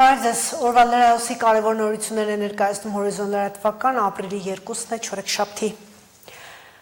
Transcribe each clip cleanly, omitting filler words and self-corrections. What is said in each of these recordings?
Բարեձեզ, օրվա լրահոսի կարևոր նորություններ է ներկայացնում Հորիզոն լրատվական ապրիլի 2-ն է չորեքշաբթի։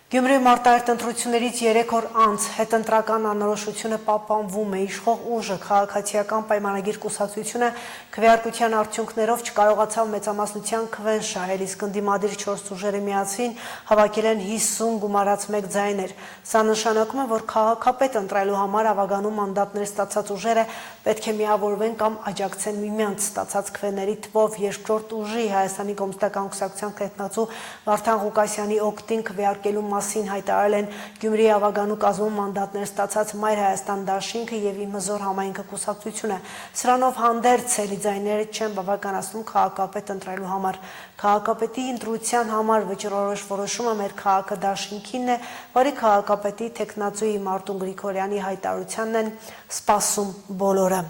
Գյումրիում արտահերթ ընտրություններից 3 օր անց հետընտրական անորոշությունը պահպանվում է, իշխող ուժը քաղաքացիական պայմանագիր կուսակցությունը քվեարկության արդյունքներով չկարողացավ մեծամասնության քվեն շահել, իսկ ընդդիմադիր 4 ուժերի միասին հավաքել են 50 գումարած 1 ձայներ։ Սա նշանակում է, որ քաղաքապետ ընտրելու համար ավագանու մանդատներ ստացած ուժերը պետք է միավորվեն կամ աջակցեն միմյանց ստացած քվեների թվով երկրորդ ուժի Հայաստանի կոմունիստական կուսակցության քննադատու Վարդան Ղուկասյանի օգտին քվեարկելու մասին հայտարարել են Գյումրիի ավագանու կազմում մանդատներ ստացած Մայր Հայաստան դաշինքը եւ Իմ հզոր համայնքը կուսակցությունը։ Սրանով հանդերձ էլի ձայները չեն բավականացնում քաղաքապետ ընտրելու համար։ Քաղաքապետի ընտրության համար վճռորոշ որոշումը մեր քաղաքը դաշինքինն է, որի քաղաքապետի թեկնածուի Մարտուն Գրիգորյանի հայտարարությանն են սպասում բոլորը։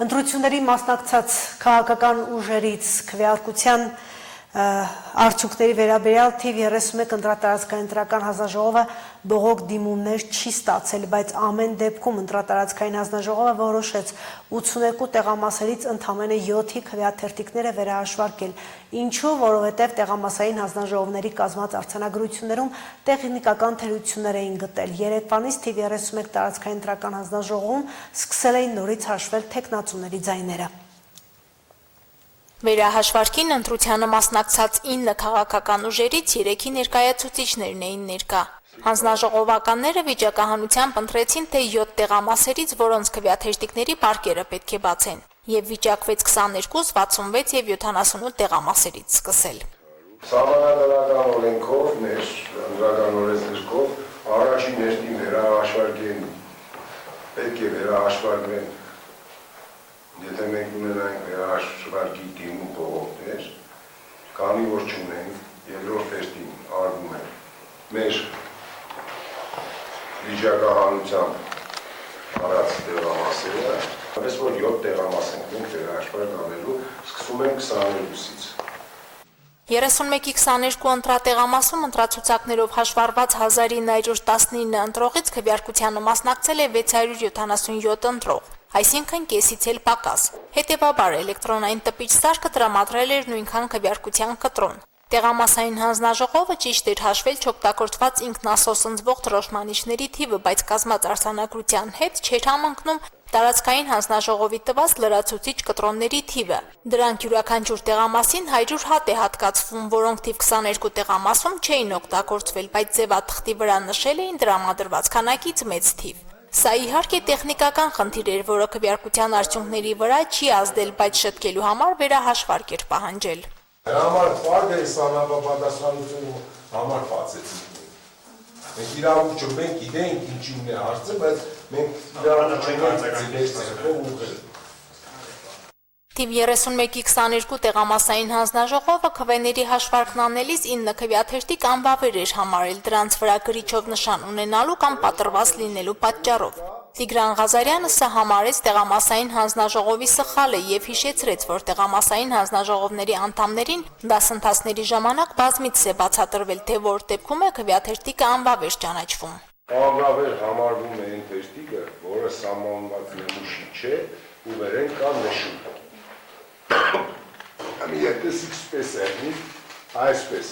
Ընտրությունների մասնակցած քաղաքական ուժերից քվեարկության արդյունքների վերաբերյալ թիվ 31 ընտրատարածքային ընտրական հանձնաժողովը բողոք դիմումներ չի ստացել, բայց ամեն դեպքում ընտրատարածքային հանձնաժողովը որոշեց 82 տեղամասերից ընդամենը 7-ի քվեաթերթիկները վերահաշվարկել։ Ինչու, որովհետև տեղամասային հանձնաժողովների կազմած արձանագրություններում տեխնիկական թերություններ էին գտել։ Երեկվանից թիվ 31 տարածքային ընտրական հանձնաժողովում սկսել էին նորից հաշվել թեկնածուների ձայները։ Վերահաշվարկին ընտրությանը մասնակցած 9 քաղաքական ուժերից 3-ի ներկայացուցիչներն էին ներկա։ Հանձնաժողովականները վիճակահանությամբ ընտրեցին, թե 7 տեղամասերից որոնց քվեաթերթիկների պարկերը պետք է բացեն, եւ վիճակվեց 22, 66 եւ 78 տեղամասերից սկսել։ Սահմանադրական օրենքով, մեր ընտրական օրենսգրքով առաջին հերթին վերահաշվարկեն, պետք է վերահաշվարկվեն, եթե մենք ունենանք վերահաշվարկի դիմում բողոքներ, կամի որ չունենք, երկրորդ հերթին արվում է մեր վիճակահանությամբ արած տեղամասերը, այնպես որ 7 տեղամաս ենք մենք վերահաշվարկ անելու, սկսում ենք 22-ից։ 31-ի 22 ընտրատեղամասում ընտրացուցակներով հաշվառված 1919 ընտրողից քվեարկությանը մասնակցել է 677 ընտրող, այսինքն կեսից էլ պակաս։ Հետևաբար էլեկտրոնային տպիչ սարքը տրամադրել էր նույնքան քվեարկության կտրոն։ Տեղամասային հանձնաժողովը ճիշտ էր հաշվել չօգտագործված ինքնասոսնձվող դրոշմանիչների թիվը, բայց կազմած արձանագրության հետ չէր համընկնում տարածքային հանձնաժողովի տված լրացուցիչ կտրոնների թիվը։ Դրանք յուրաքանչյուր տեղամասին 100 հատ է հատկացվում, որոնք թիվ 22 տեղամասում չէին օգտագործվել, բայց ձևաթղթի վրա նշել էին տրամադրված քանակից մեծ թիվ։ Սա իհարկե տեխնիկական խնդիր էր, որը քվեարկության արդյունքների վրա չի ազդել, բայց շտկելու համար վերահաշվարկ էր պահանջել։ Դրա համար պարտը է սահմանապատասխանությունը համար բացեցինք։ Մենք իրավունք չունենք, գիտենք ինչին է հարցը, բայց մենք իրավունք չունենք։ Թիվ 31-ի 22 տեղամասային հանձնաժողովը քվեների հաշվարկն անելիս 9 քվեաթերթիկ անվավեր էր համարել դրանց վրա գրիչով նշան ունենալու կամ պատրված լինելու պատճառով։ Տիգրան Ղազարյանը սա համարեց տեղամասային հանձնաժողովի սխալը եւ հիշեցրեց, որ տեղամասային հանձնաժողովների անդամներին դասընթացների ժամանակ բազմիցս է բացատրվել, թե որ դեպքում է քվեաթերթիկը անվավեր ճանաչվում։ Անվավեր համարվում է այն թերթիկը, որը սահմանված նմուշի չէ ու վերենք կա նշում։ Եթե սիքսպես է, այսպես,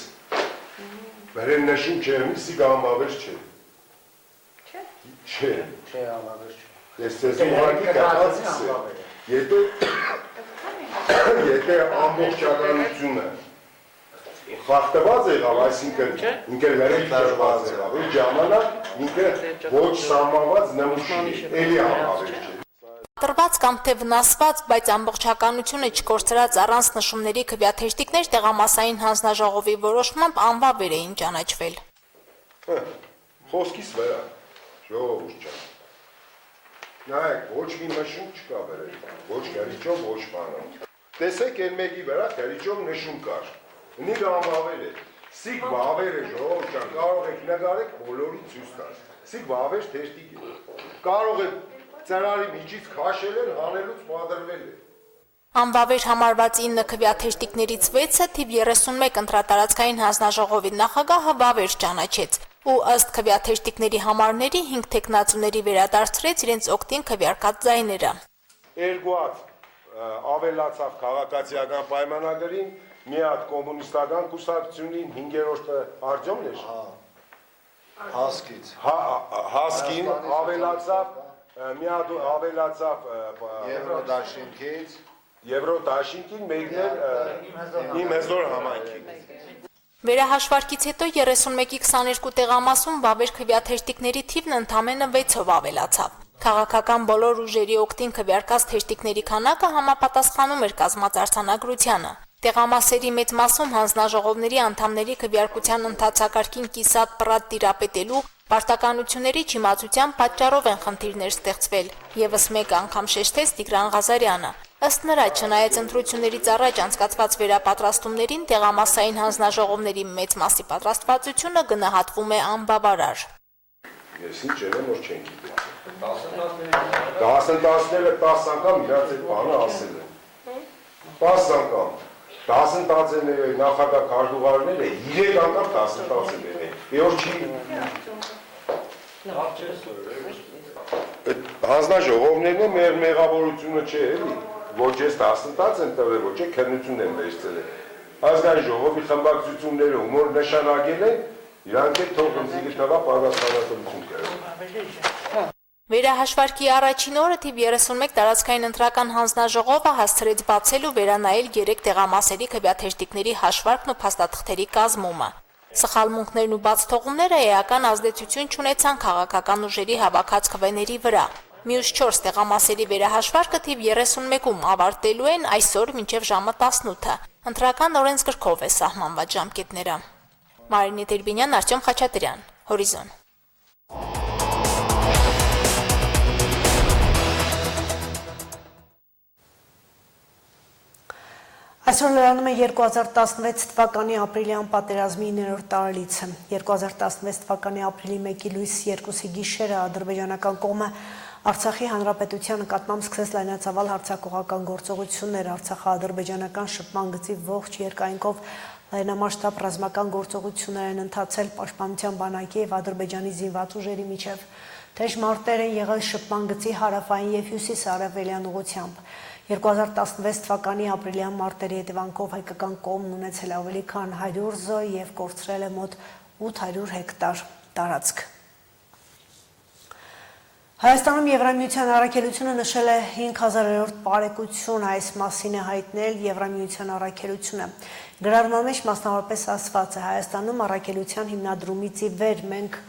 վերեն նշում չէ, սիգ անվավեր չէ։ Չէ։ Չէ, անվավեր չէ։ Ես ձեզ ուղղակի կատացիս է։ Եթե ամբողջականությունը խախտված եղավ, այսինքն ինքը վերեն տարված եղավ, այդ ժամանակ ինքը ոչ սահմանված նմուշի, էլի անվավեր չէ։ Տրված կամ թե վնասված, բայց ամբողջականությունը չկորցրած առանց նշումների քվեաթերթիկներ տեղամասային հանձնաժողովի որոշմամբ անվավեր էին ճանաչվել։ Խոսքիս վրա, ժողովուրդ ջան։ Նայեք, ոչ մի նշում չկա վերել, ոչ քարիճով, ոչ բանով։ Տեսեք այն մեկի վրա քարիճով նշում կար։ Նույնիսկ անվավեր է։ Սիգ վավեր է, ժողովուրդ ջան, կարող եք նկարեք բոլորին ցույց տալ։ Սիգ վավեր թերթիկ է։ Կարող եք ծրարի միջից քաշել են, հանելուց պատրվել է։ Անվավեր համարված 9 քվեաթերթիկներից 6-ը թիվ 31 ընտրատարածքային հանձնաժողովի նախագահը վավեր ճանաչեց ու ըստ քվեաթերթիկների համարների 5 թեկնածուների վերադարձրեց իրենց օգտին քվեարկած ձայները։ Երկու հատ ավելացավ քաղաքացիական պայմանագրին, մի հատ կոմունիստական կուսակցությունին 5-րդ Արտյոմն էր։ Հասկից։ Հասկին ավելացավ, մի հատ ավելացավ Եվրոդաշինքից։ Եվրոդաշինքին, մեկն էր իմ հզոր համայնքին։ Վերահաշվարկից հետո 31-22 տեղամասում վավեր քվեաթերթիկների թիվն ընդամենը 6-ով ավելացավ։ Քաղաքական բոլոր ուժերի օգտին քվեարկած թերթիկների քանակը համապատասխանում էր կազմած արձանագրությանը։ Տեղամասերի մեծ մասում հանձնաժողովների անդամների քվեարկության ընթացակարգին կիսատ պռատ տիրապետելու պարտականությունների չիմացության պատճառով են խնդիրներ ստեղծվել, եւս մեկ անգամ շեշտեց Տիգրան Ղազարյանը։ Ըստ նրա, չնայած ընտրություններից առաջ անցկացված վերապատրաստումներին տեղամասային հանձնաժողովների մեծ մասի պատրաստվածությունը գնահատվում է անբավարար։ Ես ինչ եմ, որ չենք գիտում։ 10-ները 10 անգամ իրաց այդ բանը ասել են։ 10 անգամ։ 10 նախագահ քարտուղարները 3 անգամ 10 են եղել։ Եվ չի հանձնաժողովներն է մեր մեղավորությունը չէ, էլի։ Ոչ ես 10 են տվել, ոչ է քննություն են վերցրել։ Ազգային ժողովի խմբակցությունները ումոր նշանակել են, իրանք է թող ընձիգը տվա պատասխանատվություն կրել։ Վերահաշվարկի առաջին օրը թիվ 31 տարածքային ընտրական հանձնաժողովը հասցրեց բացել ու վերանայել 3 տեղամասերի քվեաթերթիկների հաշվարկն ու փաստաթղթերի կազմումը։ Սխալմունքներն ու բացթողումները էական ազդեցություն չունեցան քաղաքական ուժերի հավաքած քվեների վրա։ Մյուս 4 տեղամասերի վերահաշվարկը թիվ 31-ում ավարտելու են այսօր մինչև ժամը 18-ը։ Ընտրական օրենսգրքով է սահմանված ժամկետները։ Մարինե Տերբինյան, Արտյոմ Խաչատրյան, Հորիզոն։ Այսօր լրանում է 2016 թվականի ապրիլյան պատերազմի 9-րդ տարելիցը։ 2016 թվականի ապրիլի 1-ի լույս 2-ի գիշերը ադրբեջանական կողմը Արցախի հանրապետության նկատմամբ սկսեց լայնածավալ հարձակողական գործողություններ, Արցախա-ադրբեջանական շփման գծի ողջ երկայնքով լայնամասշտաբ ռազմական գործողություններ են ընթացել Պաշտպանության բանակի եւ Ադրբեջանի զինված ուժերի միջև։ Թեժ մարտեր են եղել շփման գծի հարավային եւ հյուսիս-արևելյան ուղղությամբ։ 2016 թվականի ապրիլյան մարտերի հետևանքով հայկական կողմն ունեցել ավելի քան 100 զոհ եւ կորցրել է մոտ 800 հեկտար տարածք։ Հայաստանում Եվրամիության առաքելությունը նշել է 5000-րդ բարեկություն, այս մասին է հայտնել Եվրամիության առաքելությունը։ Գրառման մեջ մասնավորապես ասված է Հայաստանում առաքելության հիմնադրումից ի վեր մենք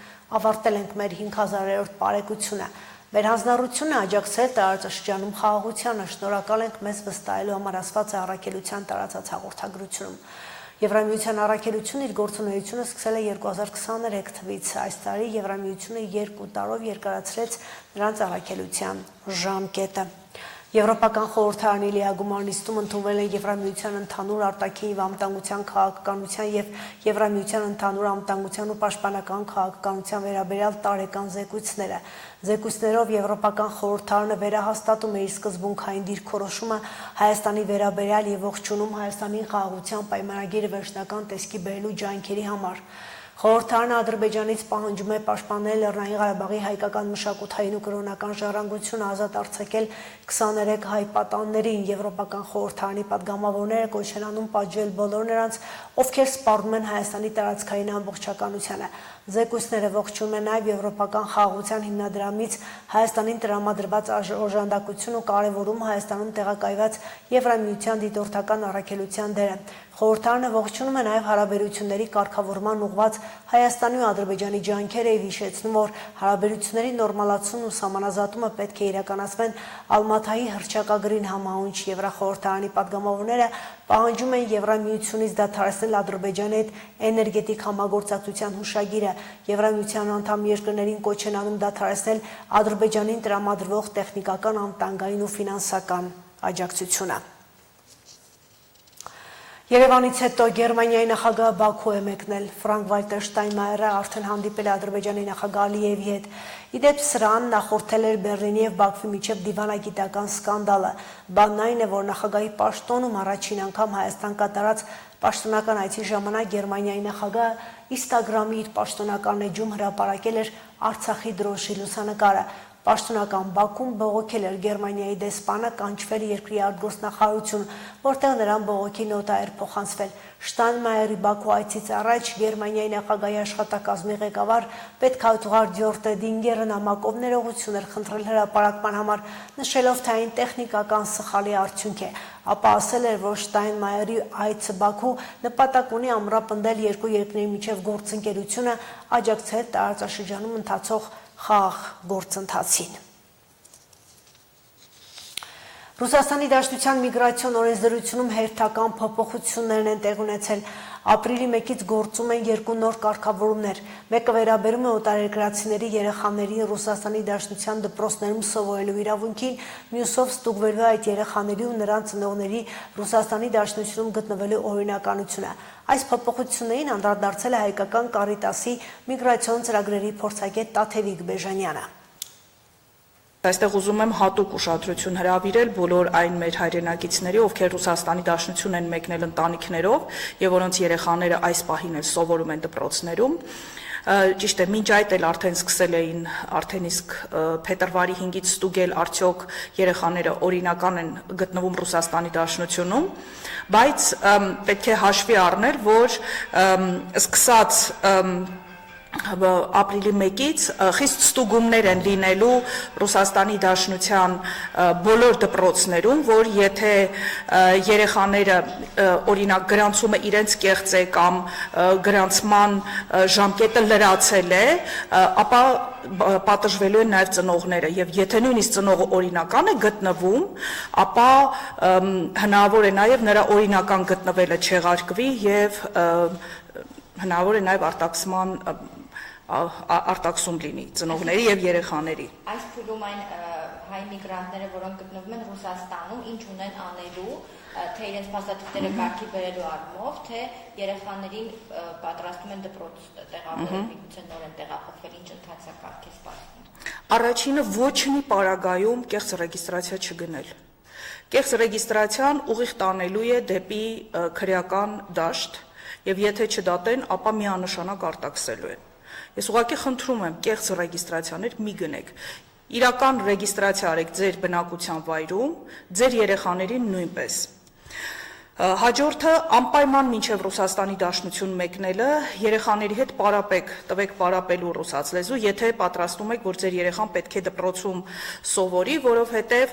ավարտել ենք մեր 5000-րդ բարեկությունը։ Մեր հանձնառությունը աջակցել տարածաշրջանում խաղաղությանը, շնորհակալ ենք մեզ վստահելու համար, ասված է առաքելության տարածած հաղորդագրությունում։ Եվրամիության առաքելությունը իր գործունեությունը սկսել է 2023 թվականից։ Այս տարի Եվրամիությունը 2 տարով երկարացրեց նրանց առաքելության ժամկետը։ Եվրոպական խորհրդարանի լիագումար նիստում ընդունվել են Եվրամիության ընդհանուր արտաքին և անվտանգության քաղաքականության և Եվրամիության ընդհանուր անվտանգության ու պաշտպանական քաղաքականության վերաբերյալ տարեկան զեկույցները։ Զեկույցներով Եվրոպական խորհրդարանը վերահաստատում է իր սկզբունքային դիրքորոշումը Հայաստանի վերաբերյալ և ողջունում Հայաստանին խաղաղության պայմանագիրը վերջնական տեսքի բերելու ջանքերի համար։ Խորհրդարանը Ադրբեջանից պահանջում է պաշտպանել Լեռնային Ղարաբաղի հայկական մշակութային ու կրոնական ժառանգությունը, ազատ արձակել 23 հայ պատաններին։ Եվրոպական խորհրդարանի պատգամավորները կոչ են անում պատժել բոլոր նրանց, ովքեր սպառնում են Հայաստանի տարածքային ամբողջականությանը։ Զեկույցները ողջունում են նաև Եվրոպական խաղաղության հիմնադրամից Հայաստանին տրամադրված օժանդակություն ու կարևորում Հայաստանում տեղակայված Եվրամիության դիտորդական առաքելության դերը։ Խորհրդարանը ողջունում է նաև հարաբերությունների կարգավորման ուղղված Հայաստանի ու Ադրբեջանի ջանքերը եւ հիշեցնում, որ հարաբերությունների նորմալացումն ու սահմանազատումը պետք է իրականացվեն Ալմաթայի հռչակագրին համահունչ։ Եվրախորհրդարանի պատգամավորները պահանջում են Եվրամիությունից դադարեցնել Ադրբեջանի հետ էներգետիկ համագործակցության հուշագիրը։ Եվրամիության անդամ երկրներին կոչ են անում դադարեցնել Ադրբեջանին տրամադրվող տեխնիկական, անվտանգային ու ֆինանսական աջակցությունը։ Երևանից հետո Գերմանիայի նախագահ Բաքու է մեկնել։ Ֆրանկ-Վալտեր Շտայնմայերը արդեն հանդիպել է Ադրբեջանի նախագահ Ալիևի հետ։ Իդեպ սրան նախորդել էր Բեռլինի եւ Բաքվի միջև դիվանագիտական սկանդալը։ Բանն այն է, որ նախագահի պաշտոնում առաջին անգամ Հայաստան կատարած պաշտոնական այցի ժամանակ Գերմանիայի նախագահը Instagram-ի իր պաշտոնական էջում հրապարակել էր Արցախի դրոշի լուսանկարը։ Պաշտոնական Բաքուն բողոքել էր Գերմանիայի դեսպանը կանչվել երկրի արտգործնախարարություն, որտեղ նրան բողոքի նոտա էր փոխանցվել։ Շտայնմայերի Բաքու այցից առաջ Գերմանիայի նախագահի աշխատակազմի ղեկավար պետքարտուղար Դյորտե Դինգերը նամակով ներողություն էր խնդրել հրապարակման համար, նշելով, թե այն տեխնիկական սխալի արդյունք է, ապա ասել էր, որ Շտայնմայերի այցը Բաքու նպատակ ունի ամրապնդել երկու երկրների միջև գործընկերությունը, աջակցել տարածաշրջանում ընթացող խաղաղ գործընթացին։ Ռուսաստանի Դաշնության միգրացիոն օրենսդրությունում հերթական փոփոխություններ են տեղի ունեցել։ Ապրիլի 1-ից գործում են երկու նոր կարգավորումներ։ Մեկը վերաբերում է օտարերկրացիների երեխաներին Ռուսաստանի Դաշնության դպրոցներում սովորելու իրավունքին, մյուսով ստուգվելու այդ երեխաների ու նրանց ծնողների Ռուսաստանի Դաշնությունում գտնվելու օրինականությունը։ Այս փոփոխություններին անդրադարձել է հայկական Կարիտասի միգրացիոն ծրագրերի փորձագետ Տաթևիկ Բեժանյանը։ Այստեղ ուզում եմ հատուկ ուշադրություն հրավիրել բոլոր այն մեր հայրենակիցների, ովքեր Ռուսաստանի Դաշնություն են մեկնել ընտանիքներով եւ որոնց երեխաները այս պահին էլ սովորում են դպրոցներում։ Ճիշտ է, մինչ այդ էլ արդեն սկսել էին արդեն իսկ փետրվարի 5-ից ստուգել արդյոք երեխաները օրինական են գտնվում Ռուսաստանի Դաշնությունում, բայց պետք է հաշվի առնել, որ սկսած ապրիլի 1-ից խիստ ստուգումներ են լինելու Ռուսաստանի Դաշնության բոլոր դպրոցներում, որ եթե երեխաները օրինակ գրանցումը իրենց կեղծ է կամ գրանցման ժամկետը լրացել է, ապա պատժվելու են նաև ծնողները եւ եթե նույնիսկ ծնողը օրինական է գտնվում, ապա հնարավոր է նաև նրա օրինական գտնվելը չեղարկվի եւ հնարավոր է նաև արտաքսում լինի ծնողների եւ երեխաների։ Այս փուլում այն հայ միգրանտները, որոնք գտնվում են Ռուսաստանում, ինչ ունեն անելու, թե իրենց փաստաթղթերը կարգի բերելու առումով, թե երեխաներին պատրաստում են դպրոց տեղավորել, միգուցե նոր են տեղափոխվել, ինչ ընթացակարգ է սպասվում։ Առաջինը ոչ մի պարագայում կեղծ ռեգիստրացիա չգնել։ Կեղծ ռեգիստրացիան ուղիղ տանելու է դեպի քրեական դաշտ եւ եթե չդատեն, ապա միանշանակ արտաքսելու են։ Ես ուղղակի խնդրում եմ կեղծ ռեգիստրացիաներ մի գնեք։ Իրական ռեգիստրացիա արեք ձեր բնակության վայրում, ձեր երեխաներին նույնպես։ Հաջորդը անպայման մինչև Ռուսաստանի Դաշնություն մեկնելը երեխաների հետ պարապեք, տվեք պարապելու ռուսաց լեզու, եթե պատրաստում եք, որ ձեր երեխան պետք է դպրոցում սովորի, որովհետև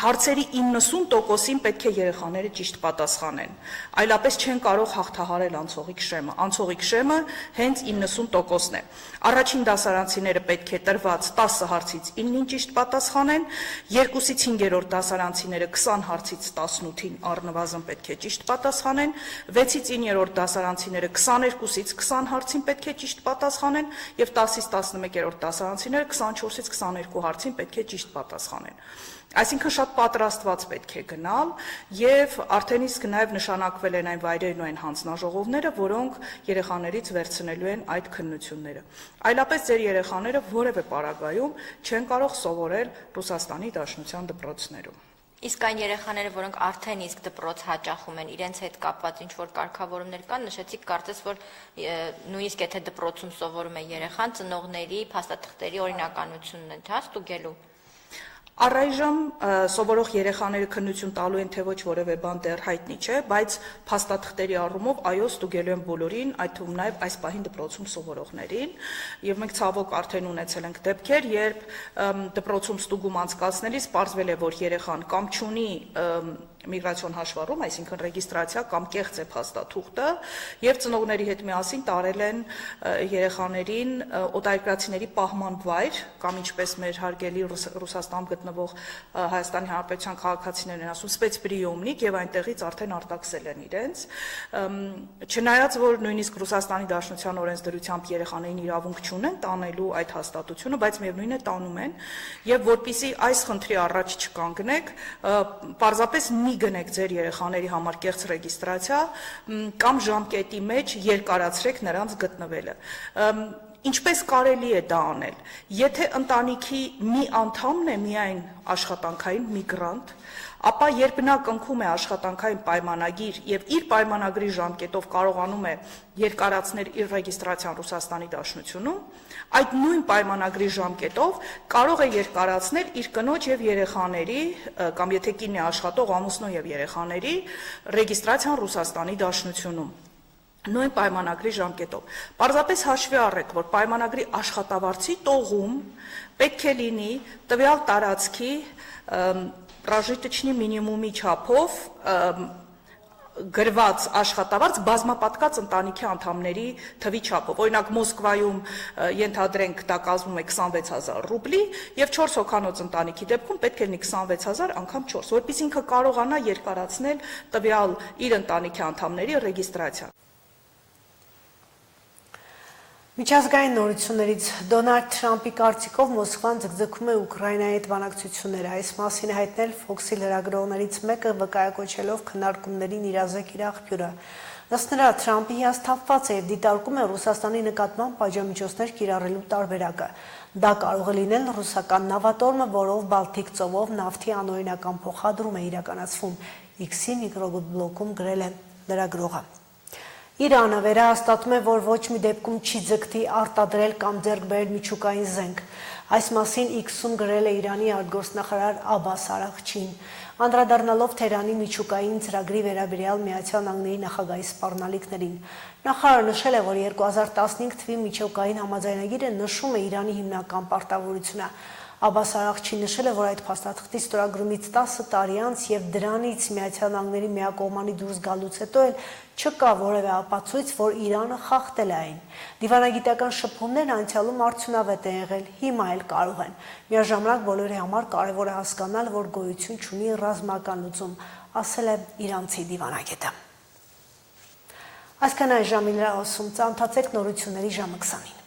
հարցերի 90%-ին պետք է երեխաները ճիշտ պատասխանեն։ Այլապես չեն կարող հաղթահարել անցողիկ շեմը։ Անցողիկ շեմը հենց 90%-ն է։ Առաջին դասարանցիները պետք է տրված 10 հարցից 9-ին ճիշտ պատասխանեն, 2-ից 5-րդ դասարանցիները 20 հարցից 18-ին առնվազն պետք է ճիշտ պատասխանեն, 6-ից 9-րդ դասարանցիները 22-ից 20 հարցին պետք է ճիշտ պատասխանեն եւ 10-ից 11-րդ դասարանցիները 24-ից 22 հարցին պետք է ճիշտ պատասխանեն։ Այսինքն շատ պատրաստված պետք է գնալ եւ արդեն իսկ նաեւ նշանակվել են այն վայրերն ու այն հանձնաժողովները, որոնք երեխաներից վերցնելու են այդ քննությունները։ Այլապես ձեր երեխաները որևէ պարագայում չեն կարող սովորել Ռուսաստանի Դաշնության դպրոցներում։ Իսկ այն երեխաները, որոնք արդեն իսկ դպրոց հաճախում են, իրենց հետ կապված ինչ-որ կարգավորումներ կան, նշեցիք կարծես, որ նույնիսկ եթե դպրոցում սովորում է երեխան, ծնողների փաստաթղթերի օրինականությունն է ստուգելու։ Առայժմ սովորող երեխաները քննություն տալու են, թե ոչ որևէ բան դեռ հայտնի չէ, բայց փաստաթղթերի առումով այո ստուգելու են բոլորին, այդ թվում նաև այս պահին դպրոցում սովորողներին, եւ մենք ցավոք արդեն ունեցել ենք դեպքեր, երբ դպրոցում ստուգում անցկացնելիս պարզվել է, որ երեխան կամ չունի միգրացիոն հաշվառում, այսինքն ռեգիստրացիա կամ կեղծ է փաստաթուղթը, եւ ծնողների հետ միասին տարել են երեխաներին օտարերկրացիների պահման վայր, կամ ինչպես մեր հարգելի Ռուսաստանում գտնվող Հայաստանի Հանրապետության քաղաքացիներն են ասում, սպեցպրիոմնիկ, եւ այնտեղից արդեն արտաքսել են իրենց։ Չնայած որ նույնիսկ Ռուսաստանի Դաշնության օրենսդրությամբ երեխաներին իրավունք չունեն տանելու այդ հաստատությունը, բայց միևնույն է տանում են, եւ որpիսի այս խնդրի առաջ չկանգնեք, պարզապես մի գնեք ձեր երեխաների համար կեղծ ռեգիստրացիա կամ ժամկետի մեջ երկարացրեք նրանց գտնվելը։ Ինչպես կարելի է դա անել, եթե ընտանիքի մի անդամն է միայն աշխատանքային միգրանտ, ապա երբ նա կնքում է աշխատանքային պայմանագիր եւ իր պայմանագրի ժամկետով կարողանում է երկարացնել իր ռեգիստրացիան Ռուսաստանի Դաշնությունում, այդ նույն պայմանագրի ժամկետով կարող է երկարացնել իր կնոջ եւ երեխաների կամ եթե կինն է աշխատող ամուսնու եւ երեխաների ռեգիստրացիան Ռուսաստանի Դաշնությունում նույն պայմանագրի ժամկետով։ Պարզապես հաշվի առեք, որ պայմանագրի աշխատավարձի տողում պետք է լինի տվյալ տարածքի прожиточный մինիմումի չափով գրված աշխատավարձ բազմապատկած ընտանիքի անդամների թվի չափով։ Օրինակ Մոսկվայում ենթադրենք դա կազմում է 26000 ռուբլի եւ 4 հոգանոց ընտանիքի դեպքում պետք է լինի 26000 անգամ 4, որպեսզի ինքը կարողանա երկարացնել տվյալ իր ընտանիքի անդամների ռեգիստրացիան։ Միջազգային նորություններից Դոնալդ Թրամփի կարծիքով Մոսկվան ձգձգում է Ուկրաինայի հետ բանակցությունները։ Այս մասին հայտնել Fox-ի լրագրողներից մեկը վկայակոչելով քննարկումներին իրազեկ իր աղբյուրը։ Ըստ նրա, Թրամփը հիասթափված է եւ դիտարկում է Ռուսաստանի նկատմամբ պատժամիջոցներ կիրառելու տարբերակը։ Դա կարող է լինել ռուսական նավատորմը, որով Բալթիկ ծովով նավթի անօրինական փոխադրում է իրականացվում, X-ի միկրոբլոկում գրել է լրագրողը։ Իրանը վերահաստատում է, որ ոչ մի դեպքում չի ձգտի արտադրել կամ ձեռք բերել միջուկային զենք։ Այս մասին X-ում գրել է Իրանի արտգործնախարար Աբբաս Արաղչին, անդրադառնալով Թեհրանի միջուկային ծրագրի վերաբերյալ Միացյալ Նահանգների նախագահի սպառնալիքներին։ Նախարարը նշել է, որ 2015 թվականի միջուկային համաձայնագիրը նշում է Իրանի հիմնական պարտավորությունը։ Աբբաս Արաղչին նշել է, որ այդ փաստաթղթի ստորագրումից 10 տարի անց եւ դրանից Միացյալ Նահանգների միակողմանի դուրս գալուց հետո էլ չկա որևէ ապացույց, որ Իրանը խախտել է այն։ Դիվանագիտական շփումներն անցյալում արդյունավետ են եղել, հիմա էլ կարող են։ Միաժամանակ բոլորի համար կարևոր է հասկանալ, որ գոյություն չունի ռազմական լուծում, ասել է իրանցի դիվանագետը։ Այսքան այս ժամին լրահոսում ծանոթացեք նորությունների ժամը 20-ին։